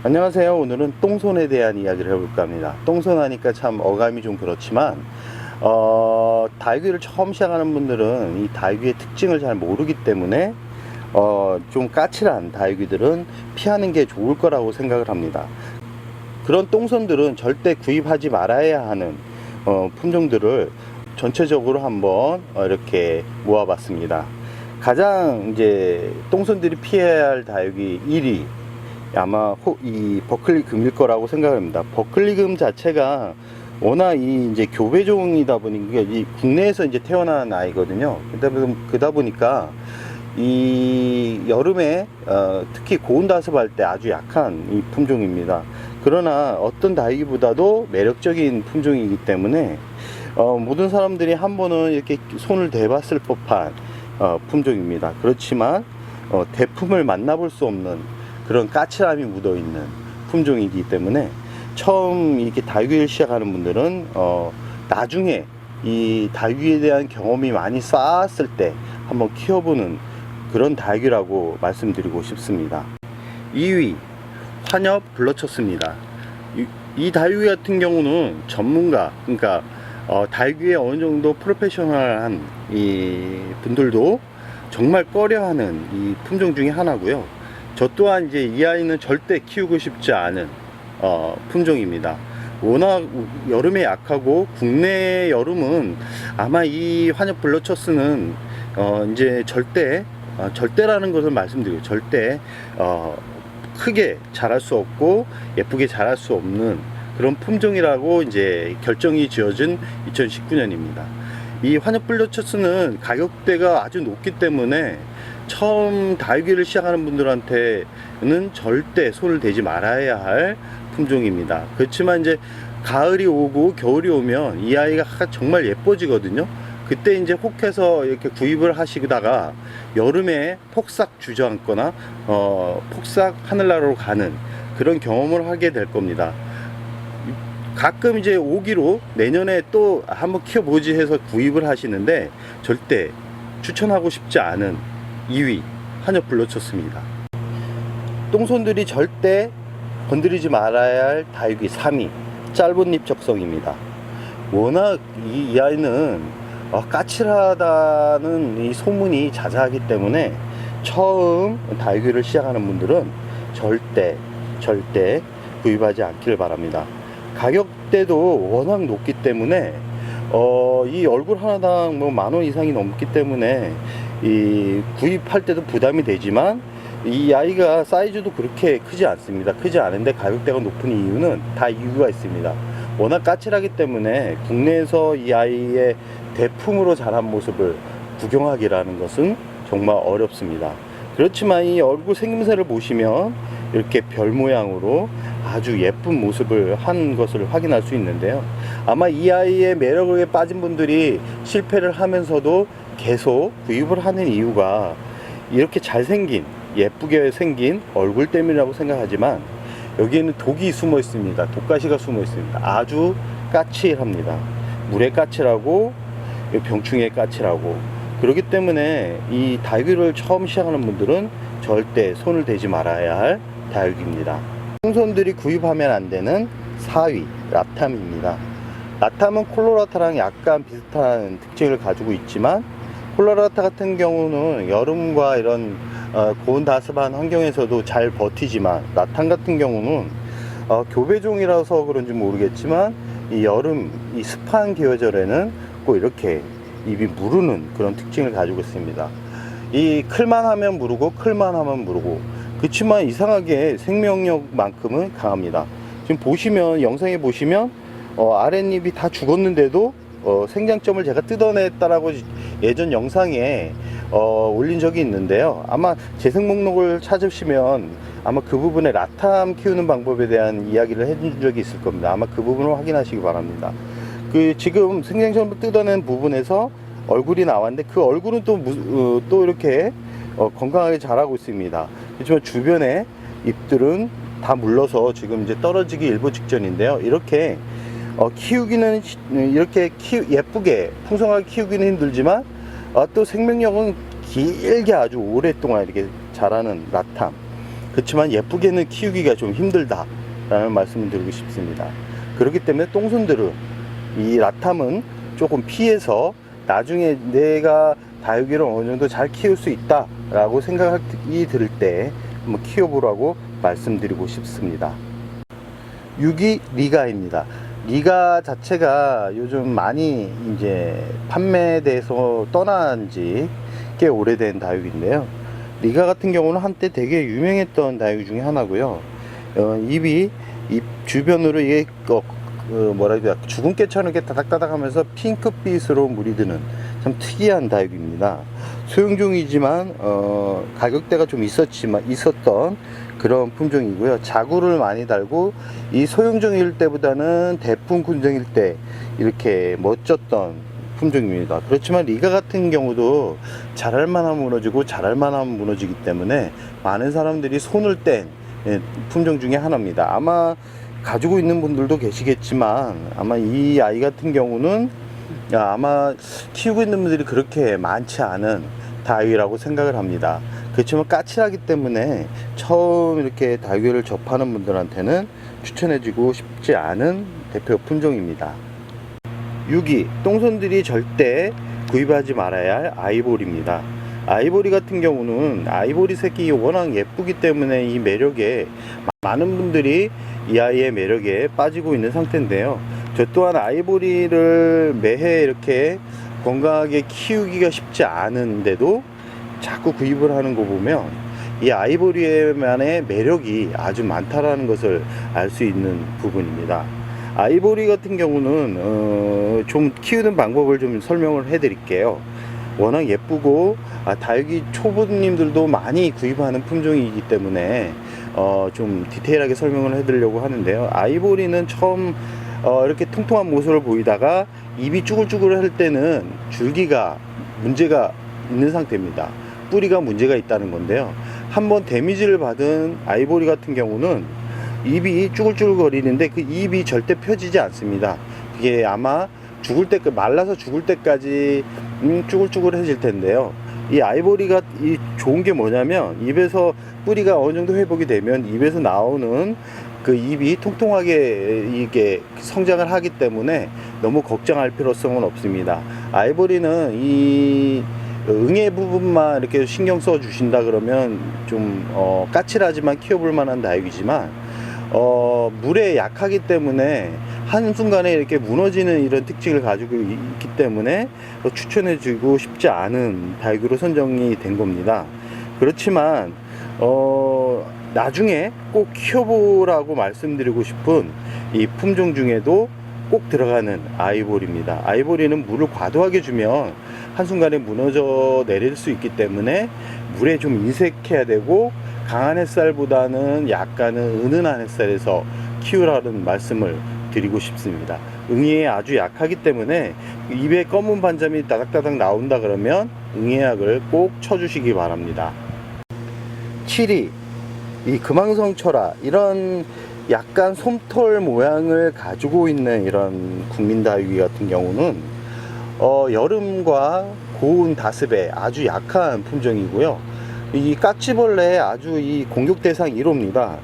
안녕하세요. 오늘은 똥손에 대한 이야기를 해볼까 합니다. 똥손 하니까 참 어감이 좀 그렇지만 다육이를 처음 시작하는 분들은 이 다육이의 특징을 잘 모르기 때문에 좀 까칠한 다육이들은 피하는 게 좋을 거라고 생각을 합니다. 그런 똥손들은 절대 구입하지 말아야 하는 품종들을 전체적으로 한번 이렇게 모아봤습니다. 가장 이제 똥손들이 피해야 할 다육이 1위 아마 이 버클리금일 거라고 생각합니다. 버클리금 자체가 워낙 이 이제 교배종이다 보니까 이 국내에서 이제 태어난 아이거든요. 그러다 보니까 이 여름에 특히 고온 다습할 때 아주 약한 이 품종입니다. 그러나 어떤 다육이보다도 매력적인 품종이기 때문에 모든 사람들이 한 번은 이렇게 손을 대봤을 법한 품종입니다. 그렇지만 대품을 만나볼 수 없는 그런 까칠함이 묻어있는 품종이기 때문에 처음 이렇게 다육이를 시작하는 분들은 나중에 이 다육이에 대한 경험이 많이 쌓았을 때 한번 키워보는 그런 다육이라고 말씀드리고 싶습니다. 2위 환엽 블러처스입니다. 이 다육이 같은 경우는 전문가, 그러니까 다육이에 어느 정도 프로페셔널한 이 분들도 정말 꺼려하는 이 품종 중에 하나고요. 저 또한 이제 이 아이는 절대 키우고 싶지 않은 품종입니다. 워낙 여름에 약하고 국내 여름은 아마 이 환엽 블러처스는 이제 절대라는 것을 말씀드리고 절대 크게 자랄 수 없고 예쁘게 자랄 수 없는 그런 품종이라고 이제 결정이 지어진 2019년입니다. 이 환엽 블러처스는 가격대가 아주 높기 때문에 처음 다육이를 시작하는 분들한테는 절대 손을 대지 말아야 할 품종입니다. 그렇지만 이제 가을이 오고 겨울이 오면 이 아이가 정말 예뻐지거든요. 그때 이제 혹해서 이렇게 구입을 하시다가 여름에 폭삭 주저앉거나 폭삭 하늘나라로 가는 그런 경험을 하게 될 겁니다. 가끔 이제 오기로 내년에 또 한번 키워보지 해서 구입을 하시는데 절대 추천하고 싶지 않은 2위 환엽 블러처스입니다. 똥손들이 절대 건드리지 말아야 할 다육이 3위 짧은 잎 적성입니다. 워낙 이 아이는 까칠하다는 이 소문이 자자하기 때문에 처음 다육이를 시작하는 분들은 절대 구입하지 않기를 바랍니다. 가격대도 워낙 높기 때문에 이 얼굴 하나당 뭐 10,000원 이상이 넘기 때문에 이 구입할 때도 부담이 되지만 이 아이가 사이즈도 그렇게 크지 않습니다. 크지 않은데 가격대가 높은 이유는 다 이유가 있습니다. 워낙 까칠하기 때문에 국내에서 이 아이의 대품으로 자란 모습을 구경하기라는 것은 정말 어렵습니다. 그렇지만 이 얼굴 생김새를 보시면 이렇게 별 모양으로 아주 예쁜 모습을 한 것을 확인할 수 있는데요. 아마 이 아이의 매력에 빠진 분들이 실패를 하면서도 계속 구입을 하는 이유가 이렇게 잘생긴 예쁘게 생긴 얼굴 때문이라고 생각하지만 여기에는 독이 숨어 있습니다. 독가시가 숨어 있습니다. 아주 까칠합니다. 물에 까칠하고 병충해 까칠하고 그렇기 때문에 이 다육이를 처음 시작하는 분들은 절대 손을 대지 말아야 할 다육이입니다. 똥손들이 구입하면 안 되는 4위 라탐입니다. 라탐은 콜로라타랑 약간 비슷한 특징을 가지고 있지만 콜로라타 같은 경우는 여름과 이런 고온 다습한 환경에서도 잘 버티지만 라탐 같은 경우는 교배종이라서 그런지 모르겠지만 이 여름 이 습한 계절에는 꼭 이렇게 입이 무르는 그런 특징을 가지고 있습니다. 이 클만 하면 무르고 클만 하면 무르고 그렇지만 이상하게 생명력만큼은 강합니다. 지금 보시면 영상에 보시면 아랫잎이 다 죽었는데도 생장점을 제가 뜯어냈다라고 예전 영상에 올린 적이 있는데요. 아마 재생 목록을 찾으시면 아마 그 부분에 라탐 키우는 방법에 대한 이야기를 해준 적이 있을 겁니다. 아마 그 부분을 확인하시기 바랍니다. 지금 생장점을 뜯어낸 부분에서 얼굴이 나왔는데 그 얼굴은 또 이렇게 건강하게 자라고 있습니다. 그렇지만 주변에 잎들은 다 물러서 지금 이제 떨어지기 일보 직전인데요. 이렇게 키우기는 이렇게 예쁘게 풍성하게 키우기는 힘들지만 또 생명력은 길게 아주 오랫동안 이렇게 자라는 라탐 그렇지만 예쁘게는 키우기가 좀 힘들다라는 말씀을 드리고 싶습니다. 그렇기 때문에 똥손들은 이 라탐은 조금 피해서 나중에 내가 다육이를 어느 정도 잘 키울 수 있다라고 생각이 들 때 한번 키워보라고 말씀드리고 싶습니다. 6위 리가입니다. 리가 자체가 요즘 많이 이제 판매돼서 떠난 지 꽤 오래된 다육인데요. 리가 같은 경우는 한때 되게 유명했던 다육 중에 하나고요. 잎이 잎 주변으로 이게 뭐라 해야 되나, 주근깨처럼 이렇게 다닥다닥 하면서 핑크빛으로 물이 드는 참 특이한 다육입니다. 소형종이지만 가격대가 좀 있었던 그런 품종이고요. 자구를 많이 달고 이 소형종일 때보다는 대풍 군종일 때 이렇게 멋졌던 품종입니다. 그렇지만 리가 같은 경우도 자랄만하면 무너지고 자랄만하면 무너지기 때문에 많은 사람들이 손을 뗀 품종 중에 하나입니다. 아마 가지고 있는 분들도 계시겠지만 아마 이 아이 같은 경우는 아마 키우고 있는 분들이 그렇게 많지 않은 다육이라고 생각을 합니다. 그렇지만 까칠하기 때문에 처음 이렇게 다육이를 접하는 분들한테는 추천해주고 싶지 않은 대표 품종입니다. 6위, 똥손들이 절대 구입하지 말아야 할 아이보리입니다. 아이보리 같은 경우는 아이보리 색이 워낙 예쁘기 때문에 이 매력에 많은 분들이 이 아이의 매력에 빠지고 있는 상태인데요. 저 또한 아이보리를 매해 이렇게 건강하게 키우기가 쉽지 않은데도 자꾸 구입을 하는 거 보면 이 아이보리만의 매력이 아주 많다라는 것을 알 수 있는 부분입니다. 아이보리 같은 경우는 좀 키우는 방법을 좀 설명을 해 드릴게요. 워낙 예쁘고 다육이 초보님들도 많이 구입하는 품종이기 때문에 좀 디테일하게 설명을 해 드리려고 하는데요. 아이보리는 처음 이렇게 통통한 모습을 보이다가 잎이 쭈글쭈글 할 때는 줄기가 문제가 있는 상태입니다. 뿌리가 문제가 있다는 건데요. 한번 데미지를 받은 아이보리 같은 경우는 잎이 쭈글쭈글 거리는데 그 잎이 절대 펴지지 않습니다. 그게 아마 죽을 때, 말라서 죽을 때까지 쭈글쭈글해질 텐데요. 이 아이보리가 좋은 게 뭐냐면 잎에서 뿌리가 어느 정도 회복이 되면 잎에서 나오는 그 잎이 통통하게 이게 성장을 하기 때문에 너무 걱정할 필요성은 없습니다. 아이보리는 이 응애 부분만 이렇게 신경 써 주신다 그러면 좀 까칠하지만 키워볼 만한 다육이지만 물에 약하기 때문에 한순간에 이렇게 무너지는 이런 특징을 가지고 있기 때문에 추천해 주고 싶지 않은 다육으로 선정이 된 겁니다. 그렇지만 나중에 꼭 키워보라고 말씀드리고 싶은 이 품종 중에도 꼭 들어가는 아이보리입니다. 아이보리는 물을 과도하게 주면 한순간에 무너져 내릴 수 있기 때문에 물에 좀 인색해야 되고 강한 햇살보다는 약간은 은은한 햇살에서 키우라는 말씀을 드리고 싶습니다. 응애에 아주 약하기 때문에 입에 검은 반점이 다닥다닥 나온다 그러면 응애약을 꼭 쳐주시기 바랍니다. 7위, 이 금황성철화, 이런 약간 솜털 모양을 가지고 있는 이런 국민다육이 같은 경우는 여름과 고온 다습에 아주 약한 품종이고요. 이 까치벌레의 아주 이 공격 대상 1호입니다.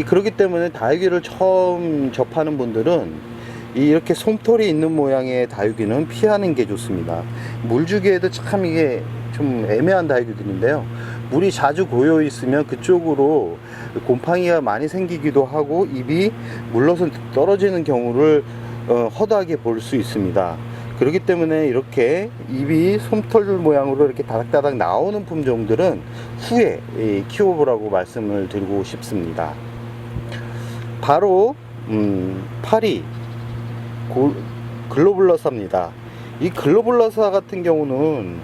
그렇기 때문에 다육이를 처음 접하는 분들은 이렇게 솜털이 있는 모양의 다육이는 피하는 게 좋습니다. 물 주기에도 참 이게 좀 애매한 다육이들인데요. 물이 자주 고여 있으면 그쪽으로 곰팡이가 많이 생기기도 하고 잎이 물러서 떨어지는 경우를 허다하게 볼 수 있습니다. 그렇기 때문에 이렇게 잎이 솜털 모양으로 이렇게 다닥다닥 나오는 품종들은 후에 키워보라고 말씀을 드리고 싶습니다. 바로 8위 글로블러사입니다. 이 글로블러사 같은 경우는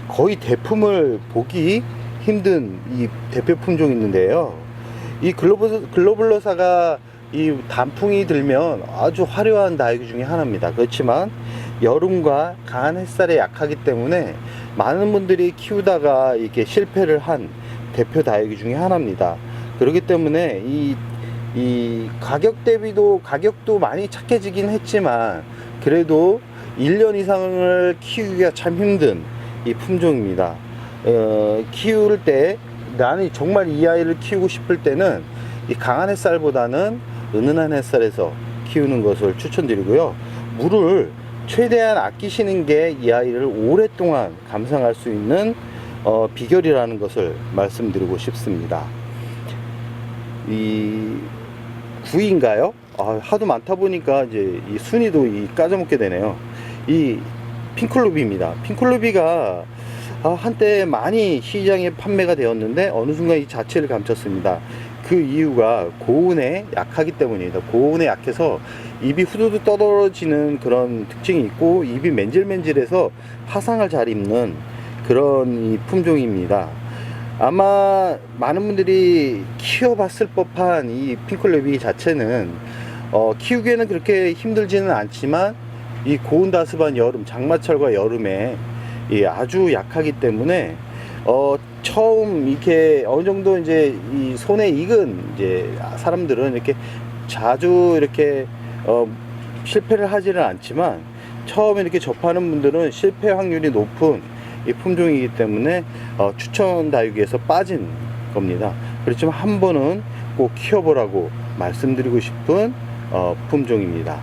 거의 대품을 보기 힘든 이 대표 품종이 있는데요. 이 글로블러사가 이 단풍이 들면 아주 화려한 다육이 중에 하나입니다. 그렇지만 여름과 강한 햇살에 약하기 때문에 많은 분들이 키우다가 이렇게 실패를 한 대표 다육이 중에 하나입니다. 그렇기 때문에 이 가격 대비도 가격도 많이 착해지긴 했지만 그래도 1년 이상을 키우기가 참 힘든 이 품종입니다. 키울 때 나는 정말 이 아이를 키우고 싶을 때는 이 강한 햇살보다는 은은한 햇살에서 키우는 것을 추천드리고요. 물을 최대한 아끼시는 게 이 아이를 오랫동안 감상할 수 있는 비결이라는 것을 말씀드리고 싶습니다. 이 구이인가요? 하도 많다 보니까 이제 이 순위도 까져먹게 되네요. 이 핑클루비입니다. 핑클루비가 한때 많이 시장에 판매가 되었는데 어느 순간 이 자체를 감췄습니다. 그 이유가 고온에 약하기 때문입니다. 고온에 약해서 입이 후두둑 떠들어지는 그런 특징이 있고, 입이 맨질맨질해서 화상을 잘 입는 그런 이 품종입니다. 아마 많은 분들이 키워봤을 법한 이 핑클루비 자체는 키우기에는 그렇게 힘들지는 않지만 이 고온다습한 여름, 장마철과 여름에 아주 약하기 때문에 처음 이렇게 어느 정도 이제 이 손에 익은 이제 사람들은 이렇게 자주 이렇게 실패를 하지는 않지만, 처음에 이렇게 접하는 분들은 실패 확률이 높은 이 품종이기 때문에 추천 다육이에서 빠진 겁니다. 그렇지만 한 번은 꼭 키워보라고 말씀드리고 싶은 품종입니다.